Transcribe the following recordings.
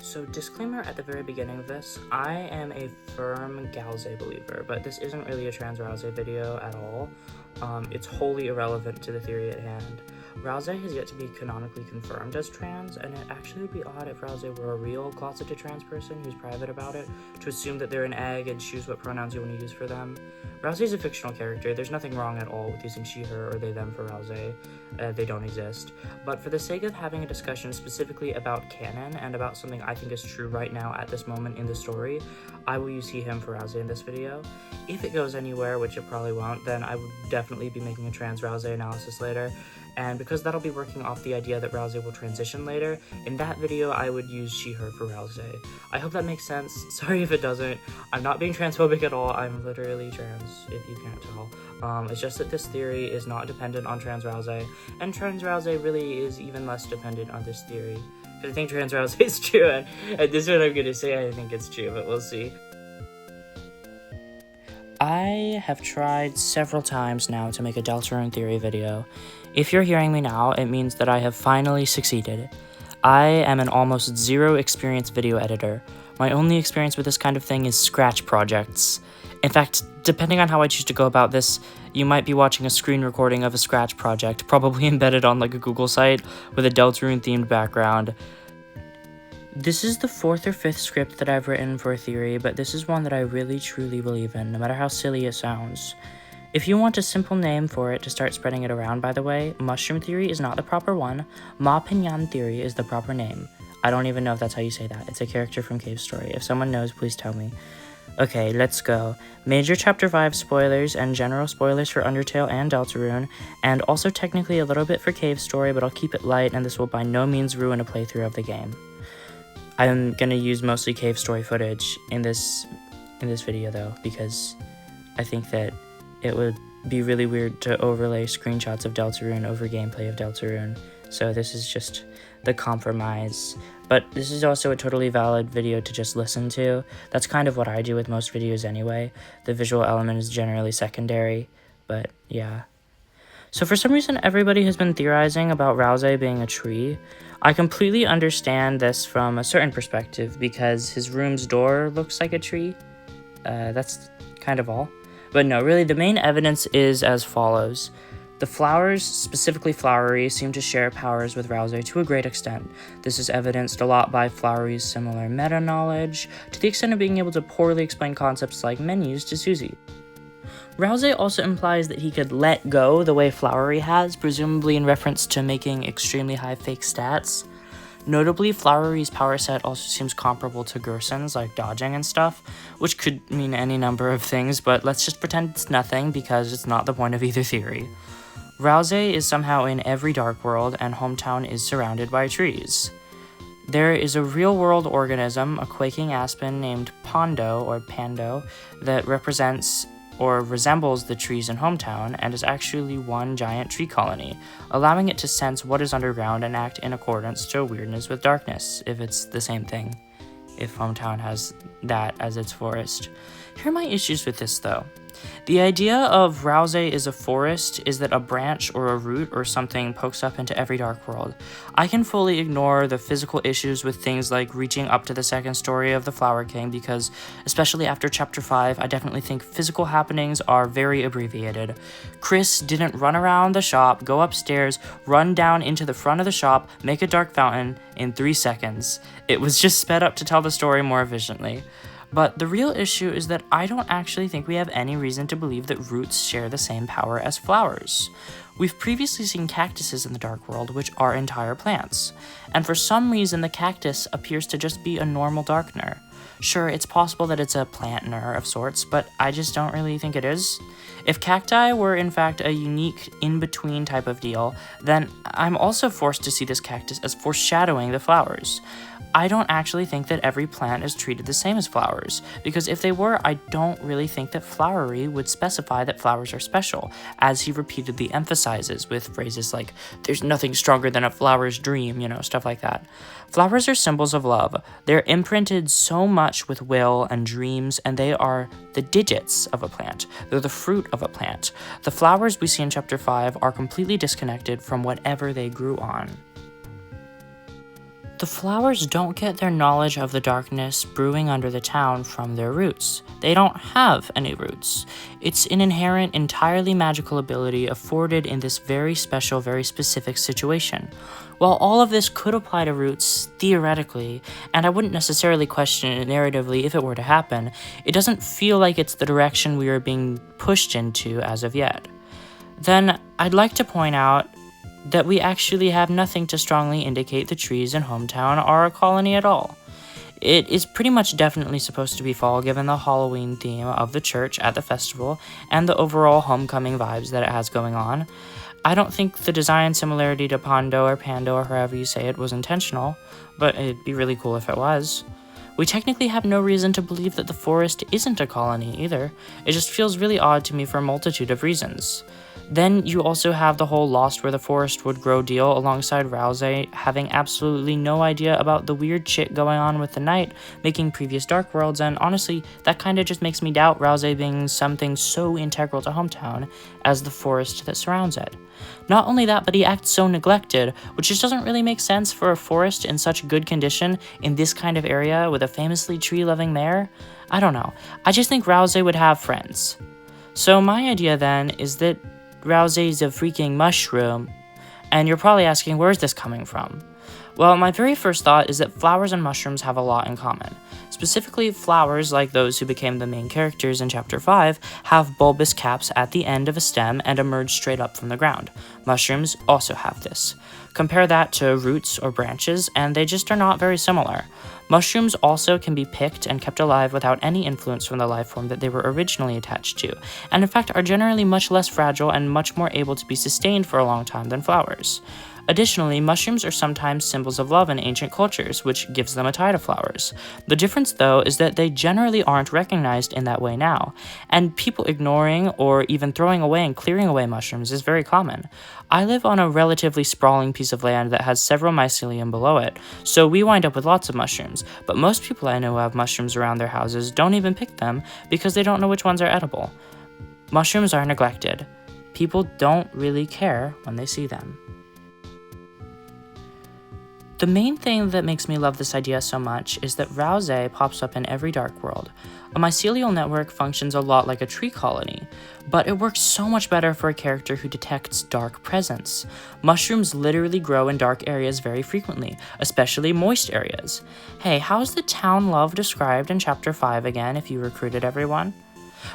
So disclaimer at the very beginning of this, I am a firm Ralsei believer, but this isn't really a trans Ralsei video at all. It's wholly irrelevant to the theory at hand. Ralsei has yet to be canonically confirmed as trans, and it'd actually be odd if Ralsei were a real closeted trans person who's private about it, to assume that they're an egg and choose what pronouns you want to use for them. Ralsei is a fictional character. There's nothing wrong at all with using she, her, or they, them for Ralsei. They don't exist. But for the sake of having a discussion specifically about canon and about something I think is true right now at this moment in the story, I will use he, him for Ralsei in this video. If it goes anywhere, which it probably won't, then I would definitely be making a trans Ralsei analysis later. And because that'll be working off the idea that Ralsei will transition later, in that video I would use she, her for Ralsei. I hope that makes sense. Sorry if it doesn't. I'm not being transphobic at all. I'm literally trans, if you can't tell. It's just that this theory is not dependent on trans Ralsei, and trans Ralsei really is even less dependent on this theory. Because I think trans Ralsei is true, and this is what I'm gonna say, I think it's true, but we'll see. I have tried several times now to make a Deltarune theory video. If you're hearing me now, it means that I have finally succeeded. I am an almost zero experience video editor. My only experience with this kind of thing is scratch projects. In fact, depending on how I choose to go about this, you might be watching a screen recording of a scratch project, probably embedded on like a Google site with a Deltarune themed background. This is the 4th or 5th script that I've written for a theory, but this is one that I really truly believe in, no matter how silly it sounds. If you want a simple name for it to start spreading it around, by the way, mushroom theory is not the proper one. Pignon theory is the proper name. I don't even know if that's how you say that. It's a character from Cave Story. If someone knows, please tell me. Okay, let's go. Major Chapter 5 spoilers and general spoilers for Undertale and Deltarune, and also technically a little bit for Cave Story, but I'll keep it light and this will by no means ruin a playthrough of the game. I'm gonna use mostly Cave Story footage in this video though, because I think that it would be really weird to overlay screenshots of Deltarune over gameplay of Deltarune, so this is just the compromise. But this is also a totally valid video to just listen to. That's kind of what I do with most videos anyway. The visual element is generally secondary, but yeah. So for some reason, everybody has been theorizing about Ralsei being a tree. I completely understand this from a certain perspective, because his room's door looks like a tree. That's kind of all. But no, really, the main evidence is as follows. The flowers, specifically Flowery, seem to share powers with Ralsei to a great extent. This is evidenced a lot by Flowery's similar meta-knowledge, to the extent of being able to poorly explain concepts like menus to Susie. Ralsei also implies that he could let go the way Flowery has, presumably in reference to making extremely high fake stats. Notably, Flowery's power set also seems comparable to Gerson's, like dodging and stuff, which could mean any number of things, but let's just pretend it's nothing because it's not the point of either theory. Ralsei is somehow in every Dark World, and Hometown is surrounded by trees. There is a real-world organism, a quaking aspen named Pando, that represents or resembles the trees in Hometown and is actually one giant tree colony, allowing it to sense what is underground and act in accordance to weirdness with darkness, if it's the same thing, if Hometown has that as its forest. Here are my issues with this, though. The idea of Ralsei is a forest is that a branch or a root or something pokes up into every Dark World. I can fully ignore the physical issues with things like reaching up to the 2nd story of the Flower King because, especially after Chapter 5, I definitely think physical happenings are very abbreviated. Chris didn't run around the shop, go upstairs, run down into the front of the shop, make a dark fountain in 3 seconds. It was just sped up to tell the story more efficiently. But the real issue is that I don't actually think we have any reason to believe that roots share the same power as flowers. We've previously seen cactuses in the Dark World, which are entire plants, and for some reason the cactus appears to just be a normal darkener. Sure, it's possible that it's a plantner of sorts, but I just don't really think it is. If cacti were in fact a unique in-between type of deal, then I'm also forced to see this cactus as foreshadowing the flowers. I don't actually think that every plant is treated the same as flowers, because if they were, I don't really think that Flowery would specify that flowers are special, as he repeatedly emphasizes with phrases like, "There's nothing stronger than a flower's dream," stuff like that. Flowers are symbols of love. They're imprinted so much with will and dreams, and they are the digits of a plant. They're the fruit of a plant. The flowers we see in Chapter 5 are completely disconnected from whatever they grew on. The flowers don't get their knowledge of the darkness brewing under the town from their roots. They don't have any roots. It's an inherent, entirely magical ability afforded in this very special, very specific situation. While all of this could apply to roots, theoretically, and I wouldn't necessarily question it narratively if it were to happen, it doesn't feel like it's the direction we are being pushed into as of yet. Then, I'd like to point out that we actually have nothing to strongly indicate the trees in Hometown are a colony at all. It is pretty much definitely supposed to be fall given the Halloween theme of the church at the festival and the overall homecoming vibes that it has going on. I don't think the design similarity to Pondo or Pando or however you say it was intentional, but it'd be really cool if it was. We technically have no reason to believe that the forest isn't a colony either. It just feels really odd to me for a multitude of reasons. Then you also have the whole lost where the forest would grow deal alongside Ralsei having absolutely no idea about the weird shit going on with the night, making previous Dark Worlds, and honestly, that kinda just makes me doubt Ralsei being something so integral to Hometown as the forest that surrounds it. Not only that, but he acts so neglected, which just doesn't really make sense for a forest in such good condition in this kind of area with a famously tree-loving mayor. I don't know, I just think Ralsei would have friends. So my idea then is that Ralsei's a freaking mushroom, and you're probably asking, where's this coming from? Well, my very first thought is that flowers and mushrooms have a lot in common. Specifically, flowers, like those who became the main characters in Chapter 5, have bulbous caps at the end of a stem and emerge straight up from the ground. Mushrooms also have this. Compare that to roots or branches, and they just are not very similar. Mushrooms also can be picked and kept alive without any influence from the life form that they were originally attached to, and in fact are generally much less fragile and much more able to be sustained for a long time than flowers. Additionally, mushrooms are sometimes symbols of love in ancient cultures, which gives them a tie to flowers. The difference, though, is that they generally aren't recognized in that way now, and people ignoring or even throwing away and clearing away mushrooms is very common. I live on a relatively sprawling piece of land that has several mycelium below it, so we wind up with lots of mushrooms, but most people I know who have mushrooms around their houses don't even pick them because they don't know which ones are edible. Mushrooms are neglected. People don't really care when they see them. The main thing that makes me love this idea so much is that Ralsei pops up in every Dark World. A mycelial network functions a lot like a tree colony, but it works so much better for a character who detects dark presence. Mushrooms literally grow in dark areas very frequently, especially moist areas. Hey, how's the town love described in Chapter 5 again if you recruited everyone?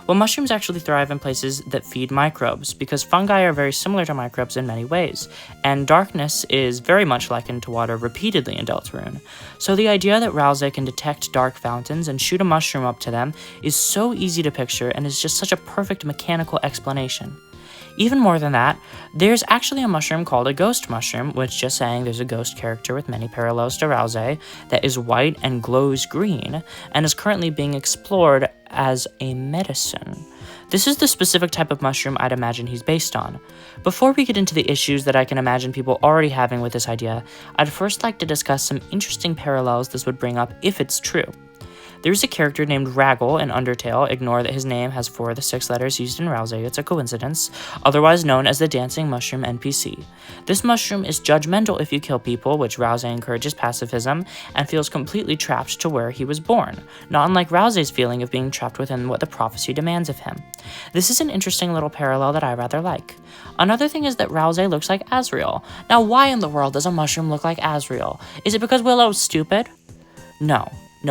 Well, mushrooms actually thrive in places that feed microbes, because fungi are very similar to microbes in many ways, and darkness is very much likened to water repeatedly in Deltarune. So the idea that Ralsei can detect dark fountains and shoot a mushroom up to them is so easy to picture and is just such a perfect mechanical explanation. Even more than that, there's actually a mushroom called a ghost mushroom, which, just saying, there's a ghost character with many parallels to Ralsei that is white and glows green, and is currently being explored as a medicine. This is the specific type of mushroom I'd imagine he's based on. Before we get into the issues that I can imagine people already having with this idea, I'd first like to discuss some interesting parallels this would bring up if it's true. There's a character named Ragel in Undertale, ignore that his name has 4 of the 6 letters used in Ralsei, it's a coincidence, otherwise known as the Dancing Mushroom NPC. This mushroom is judgmental if you kill people, which Ralsei encourages pacifism, and feels completely trapped to where he was born, not unlike Ralsei's feeling of being trapped within what the prophecy demands of him. This is an interesting little parallel that I rather like. Another thing is that Ralsei looks like Asriel. Now, why in the world does a mushroom look like Asriel? Is it because Willow's stupid? No,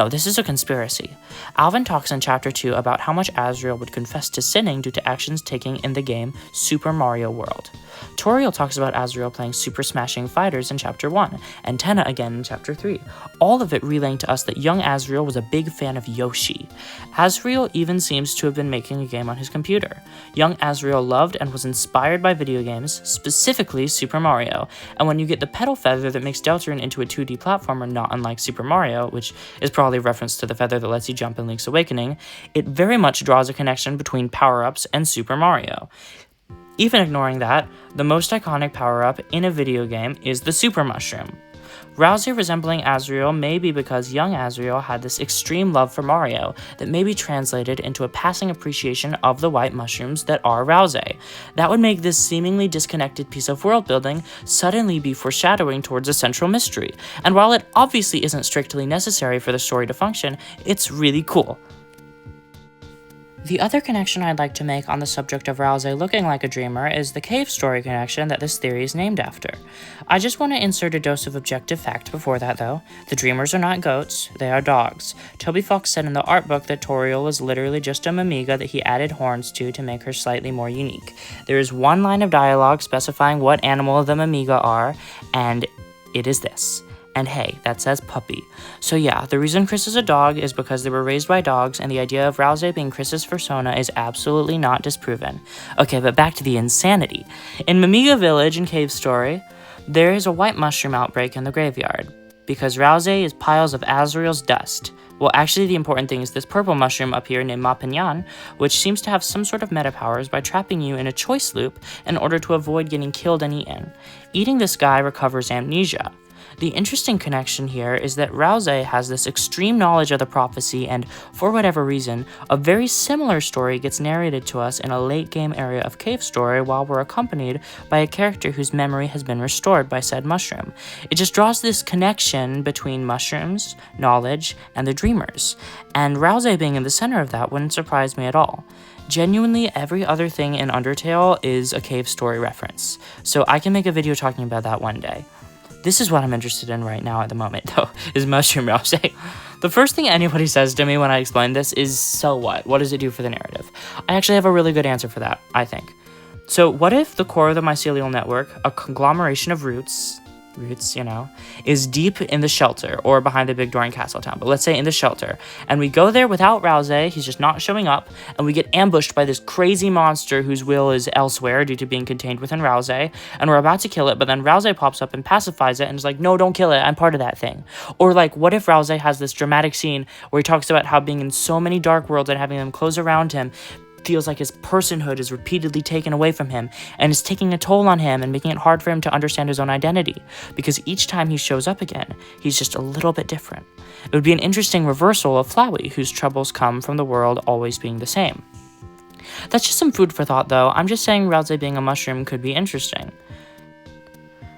this is a conspiracy. Alvin talks in Chapter 2 about how much Asriel would confess to sinning due to actions taken in the game Super Mario World. Toriel talks about Asriel playing Super Smashing Fighters in Chapter 1, and Tenna again in Chapter 3, all of it relaying to us that young Asriel was a big fan of Yoshi. Asriel even seems to have been making a game on his computer. Young Asriel loved and was inspired by video games, specifically Super Mario, and when you get the petal feather that makes Deltarune into a 2D platformer not unlike Super Mario, which is probably a reference to the feather that lets you jump in Link's Awakening, it very much draws a connection between power-ups and Super Mario. Even ignoring that, the most iconic power-up in a video game is the Super Mushroom. Ralsei resembling Asriel may be because young Asriel had this extreme love for Mario that may be translated into a passing appreciation of the white mushrooms that are Ralsei. That would make this seemingly disconnected piece of world building suddenly be foreshadowing towards a central mystery, and while it obviously isn't strictly necessary for the story to function, it's really cool. The other connection I'd like to make on the subject of Ralsei looking like a dreamer is the cave story connection that this theory is named after. I just want to insert a dose of objective fact before that though. The dreamers are not goats, they are dogs. Toby Fox said in the art book that Toriel is literally just a Mimiga that he added horns to make her slightly more unique. There is one line of dialogue specifying what animal the Mimiga are, and it is this. And hey, that says puppy. So yeah, the reason Chris is a dog is because they were raised by dogs, and the idea of Ralsei being Chris's persona is absolutely not disproven. Okay, but back to the insanity. In Mimiga Village in Cave Story, there is a white mushroom outbreak in the graveyard, because Ralsei is piles of Asriel's dust. Well, actually the important thing is this purple mushroom up here named Pignon, which seems to have some sort of meta powers by trapping you in a choice loop in order to avoid getting killed and eaten. Eating this guy recovers amnesia. The interesting connection here is that Ralsei has this extreme knowledge of the prophecy, and for whatever reason, a very similar story gets narrated to us in a late game area of Cave Story while we're accompanied by a character whose memory has been restored by said mushroom. It just draws this connection between mushrooms, knowledge, and the dreamers, and Ralsei being in the center of that wouldn't surprise me at all. Genuinely, every other thing in Undertale is a Cave Story reference, so I can make a video talking about that one day. This is what I'm interested in right now at the moment, though, is Mushroom Ralsei. The first thing anybody says to me when I explain this is, so what? What does it do for the narrative? I actually have a really good answer for that, I think. So what if the core of the mycelial network, a conglomeration of roots, is deep in the shelter or behind the big Dorian castle town, but let's say in the shelter, and we go there without Ralsei, he's just not showing up, and we get ambushed by this crazy monster whose will is elsewhere due to being contained within Ralsei, and we're about to kill it, but then Ralsei pops up and pacifies it and is like, no, don't kill it, I'm part of that thing. Or like, what if Ralsei has this dramatic scene where he talks about how being in so many dark worlds and having them close around him feels like his personhood is repeatedly taken away from him and is taking a toll on him and making it hard for him to understand his own identity, because each time he shows up again, he's just a little bit different. It would be an interesting reversal of Flowey, whose troubles come from the world always being the same. That's just some food for thought though. I'm just saying Ralsei being a mushroom could be interesting.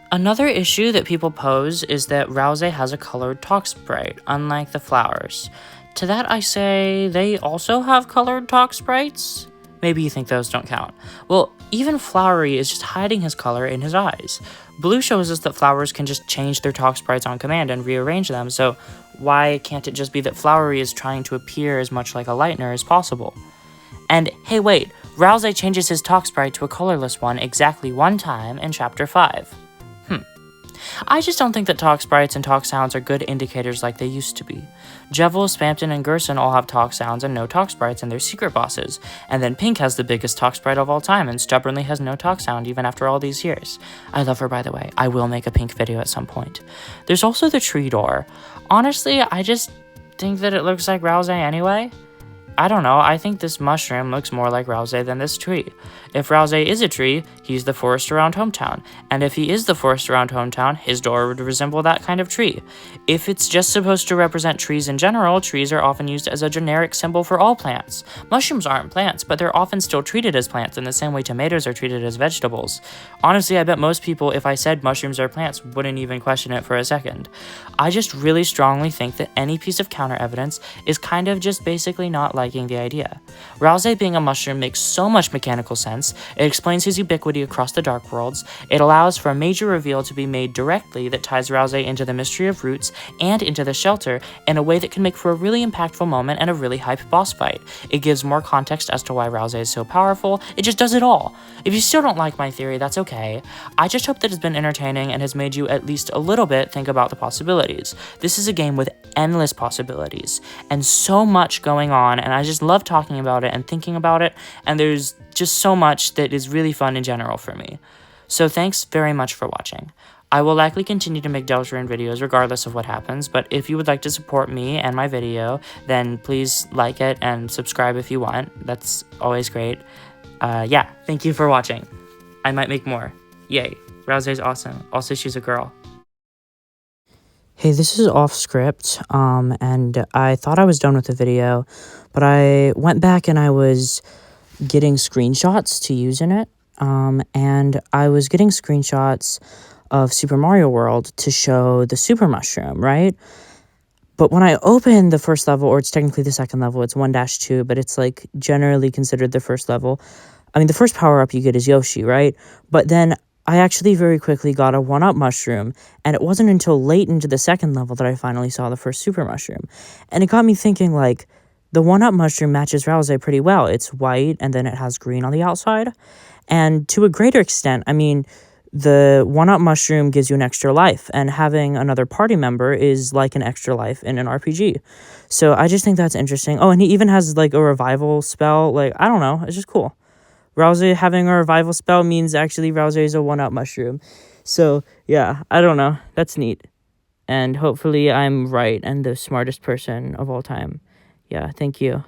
Another issue that people pose is that Ralsei has a colored talk sprite, unlike the flowers. To that I say, they also have colored talk sprites? Maybe you think those don't count. Well, even Flowery is just hiding his color in his eyes. Blue shows us that flowers can just change their talk sprites on command and rearrange them, so why can't it just be that Flowery is trying to appear as much like a Lightner as possible? And hey wait, Ralsei changes his talk sprite to a colorless one exactly one time in Chapter 5. I just don't think that talk sprites and talk sounds are good indicators like they used to be. Jevil, Spamton, and Gerson all have talk sounds and no talk sprites, and they're secret bosses. And then Pink has the biggest talk sprite of all time and stubbornly has no talk sound even after all these years. I love her, by the way. I will make a Pink video at some point. There's also the tree door. Honestly, I just think that it looks like Ralsei anyway. I don't know, I think this mushroom looks more like Ralsei than this tree. If Ralsei is a tree, he's the forest around hometown. And if he is the forest around hometown, his door would resemble that kind of tree. If it's just supposed to represent trees in general, trees are often used as a generic symbol for all plants. Mushrooms aren't plants, but they're often still treated as plants in the same way tomatoes are treated as vegetables. Honestly, I bet most people, if I said mushrooms are plants, wouldn't even question it for a second. I just really strongly think that any piece of counter evidence is kind of just basically not liking the idea. Ralsei being a mushroom makes so much mechanical sense. It explains his ubiquity across the Dark Worlds. It allows for a major reveal to be made directly that ties Ralsei into the mystery of roots and into the shelter in a way that can make for a really impactful moment and a really hype boss fight. It gives more context as to why Ralsei is so powerful. It just does it all. If you still don't like my theory, that's okay. I just hope that it's been entertaining and has made you at least a little bit think about the possibilities. This is a game with endless possibilities and so much going on, and I just love talking about it and thinking about it, and there's just so much that is really fun in general for me. So thanks very much for watching. I will likely continue to make Deltarune videos regardless of what happens, but if you would like to support me and my video, then please like it and subscribe if you want. That's always great. Yeah, thank you for watching. I might make more. Yay. Ralsei's awesome. Also, she's a girl. Hey, this is off script, and I thought I was done with the video, but I went back and I was getting screenshots to use in it, and I was getting screenshots of Super Mario World to show the super mushroom, right? But when I open the first level, or it's technically the second level, it's 1-2, but it's like generally considered the first level. I mean, the first power-up you get is Yoshi, right? But then I actually very quickly got a 1-up mushroom, and it wasn't until late into the second level that I finally saw the first super mushroom. And it got me thinking, like, the 1-up mushroom matches Ralsei pretty well. It's white, and then it has green on the outside. And to a greater extent, I mean, the 1-up mushroom gives you an extra life, and having another party member is like an extra life in an RPG. So I just think that's interesting. Oh, and he even has, like, a revival spell. Like, I don't know. It's just cool. Ralsei having a revival spell means actually Ralsei is a 1-up mushroom. So, yeah, I don't know. That's neat. And hopefully I'm right and the smartest person of all time. Yeah, thank you.